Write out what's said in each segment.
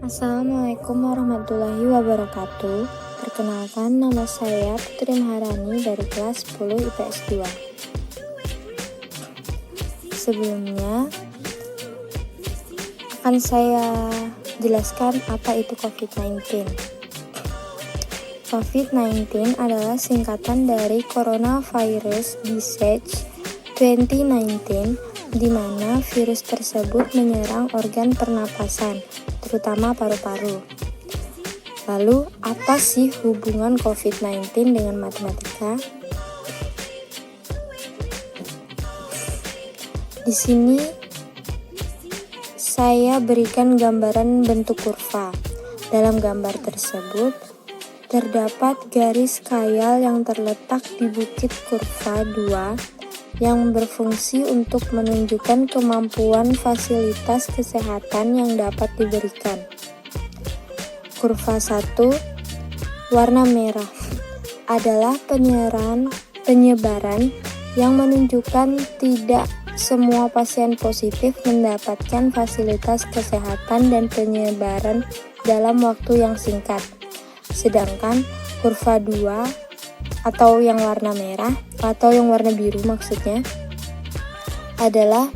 Assalamualaikum warahmatullahi wabarakatuh. Perkenalkan, nama saya Putri Maharani dari kelas 10 IPS 2. Sebelumnya akan saya jelaskan apa itu COVID-19. COVID-19 adalah singkatan dari Coronavirus Disease 2019, di mana virus tersebut menyerang organ pernapasan, terutama paru-paru. Lalu, apa sih hubungan COVID-19 dengan matematika? Di sini saya berikan gambaran bentuk kurva. Dalam gambar tersebut terdapat garis khayal yang terletak di bukit kurva 2 yang berfungsi untuk menunjukkan kemampuan fasilitas kesehatan yang dapat diberikan. Kurva 1 warna merah adalah penyebaran yang menunjukkan tidak semua pasien positif mendapatkan fasilitas kesehatan dan penyebaran dalam waktu yang singkat. Sedangkan kurva 2 atau yang warna merah atau yang warna biru maksudnya adalah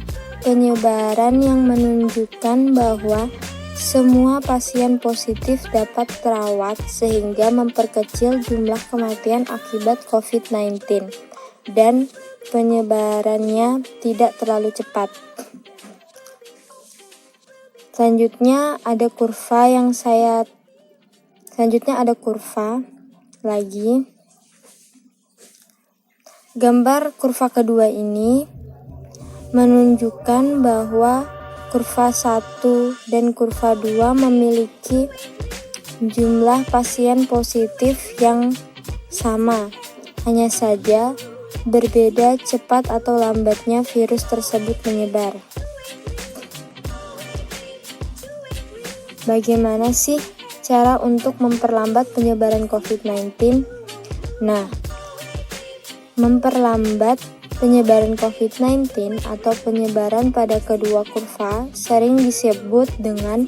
penyebaran yang menunjukkan bahwa semua pasien positif dapat terawat sehingga memperkecil jumlah kematian akibat COVID-19 dan penyebarannya tidak terlalu cepat. Selanjutnya ada kurva lagi. Gambar kurva kedua ini menunjukkan bahwa kurva 1 dan kurva 2 memiliki jumlah pasien positif yang sama, hanya saja berbeda cepat atau lambatnya virus tersebut menyebar. Bagaimana sih cara untuk memperlambat penyebaran COVID-19? Nah, memperlambat penyebaran COVID-19 atau penyebaran pada kedua kurva sering disebut dengan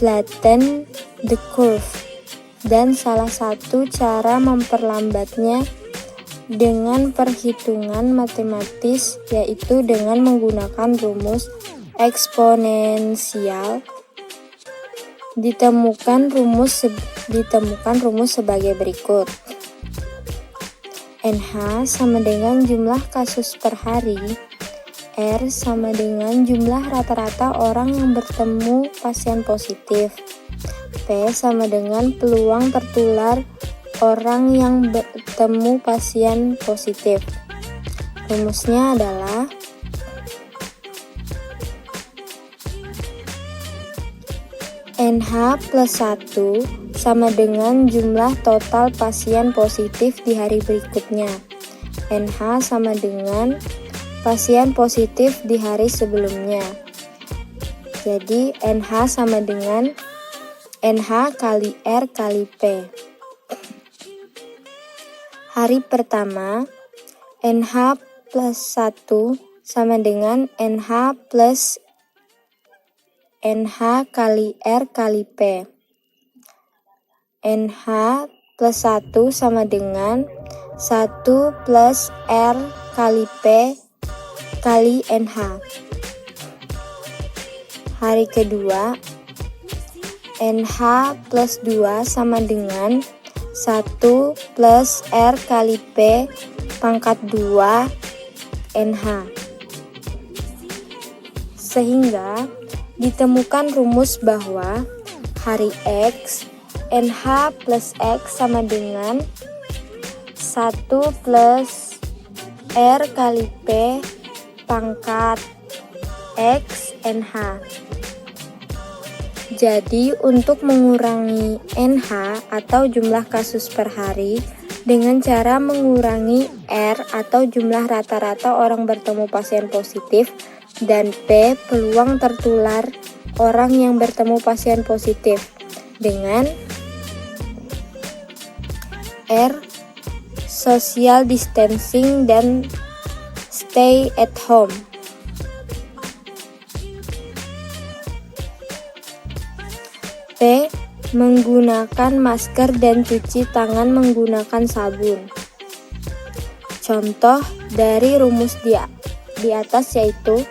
flatten the curve, dan salah satu cara memperlambatnya dengan perhitungan matematis, yaitu dengan menggunakan rumus eksponensial. Ditemukan rumus sebagai berikut. NH sama dengan jumlah kasus per hari, R sama dengan jumlah rata-rata orang yang bertemu pasien positif, P sama dengan peluang tertular orang yang bertemu pasien positif. Rumusnya adalah NH plus 1 sama dengan jumlah total pasien positif di hari berikutnya. NH sama dengan pasien positif di hari sebelumnya. Jadi NH sama dengan NH kali R kali P. Hari pertama, NH plus 1 sama dengan NH plus NH kali R kali P. NH plus 1 sama dengan 1 plus R kali P kali NH. Hari kedua, NH plus 2 sama dengan 1 plus R kali P pangkat 2 NH. Sehingga ditemukan rumus bahwa hari X NH plus X sama dengan 1 plus R kali P pangkat X NH. Jadi untuk mengurangi NH atau jumlah kasus per hari dengan cara mengurangi R atau jumlah rata-rata orang bertemu pasien positif dan P peluang tertular orang yang bertemu pasien positif dengan R social distancing dan stay at home. P. Menggunakan masker dan cuci tangan menggunakan sabun. Contoh dari rumus di atas yaitu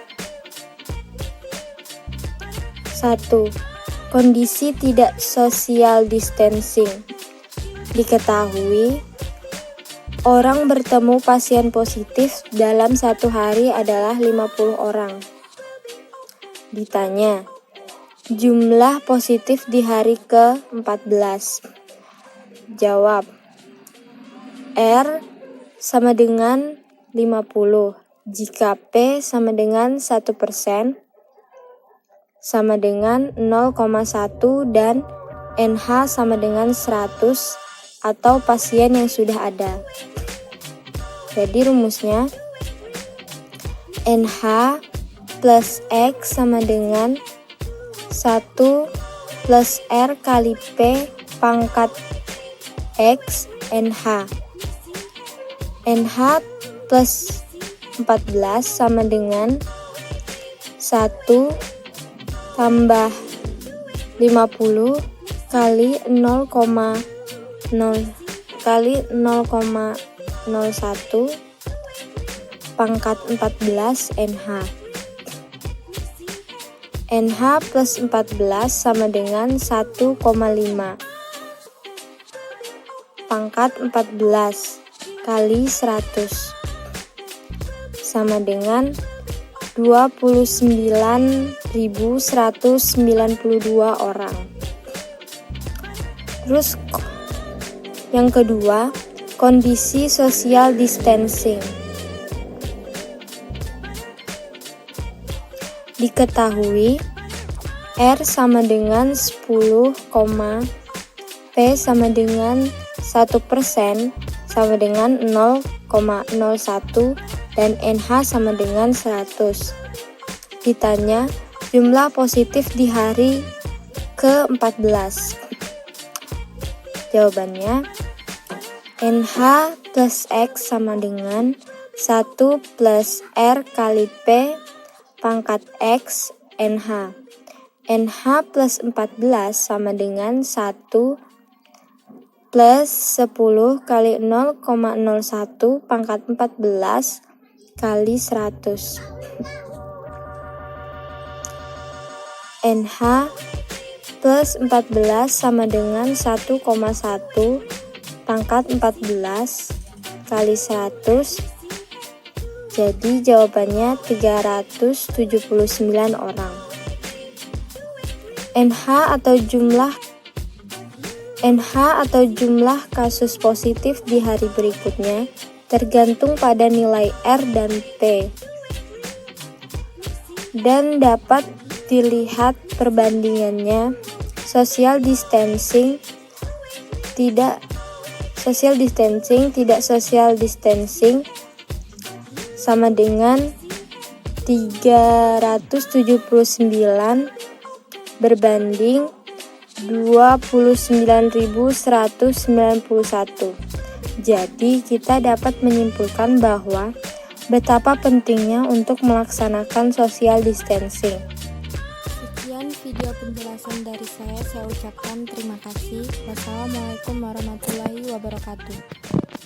1. Kondisi tidak social distancing. Diketahui, orang bertemu pasien positif dalam satu hari adalah 50 orang. Ditanya, jumlah positif di hari ke-14. Jawab, R sama dengan 50 jika P sama dengan 1% sama dengan 0,1 dan NH sama dengan 100 atau pasien yang sudah ada. Jadi rumusnya NH plus X sama dengan 1 plus R kali P pangkat X NH. NH plus 14 sama dengan 1 tambah 50 kali 0,0 kali 0,01 pangkat 14 NH. NH plus 14 sama dengan 1,5 pangkat 14 kali 100 sama dengan 29.192 orang. Terus yang kedua, kondisi social distancing. Diketahui R sama dengan 10, P sama dengan 1% sama dengan 0,01 dan NH sama dengan 100. Ditanya jumlah positif di hari ke-14. Jawabannya NH plus X sama dengan 1 plus R kali P pangkat X NH. NH plus 14 sama dengan 1 plus 10 kali 0,01 pangkat 14 kali 100. NH plus 14 sama dengan 1,1 pangkat 14 kali 100. Jadi jawabannya 379 orang. NH atau jumlah kasus positif di hari berikutnya tergantung pada nilai R dan P dan dapat dilihat perbandingannya. Social distancing tidak social distancing sama dengan 379 berbanding 29.191. Jadi kita dapat menyimpulkan bahwa betapa pentingnya untuk melaksanakan social distancing. Sekian video penjelasan dari saya ucapkan terima kasih. Wassalamualaikum warahmatullahi wabarakatuh.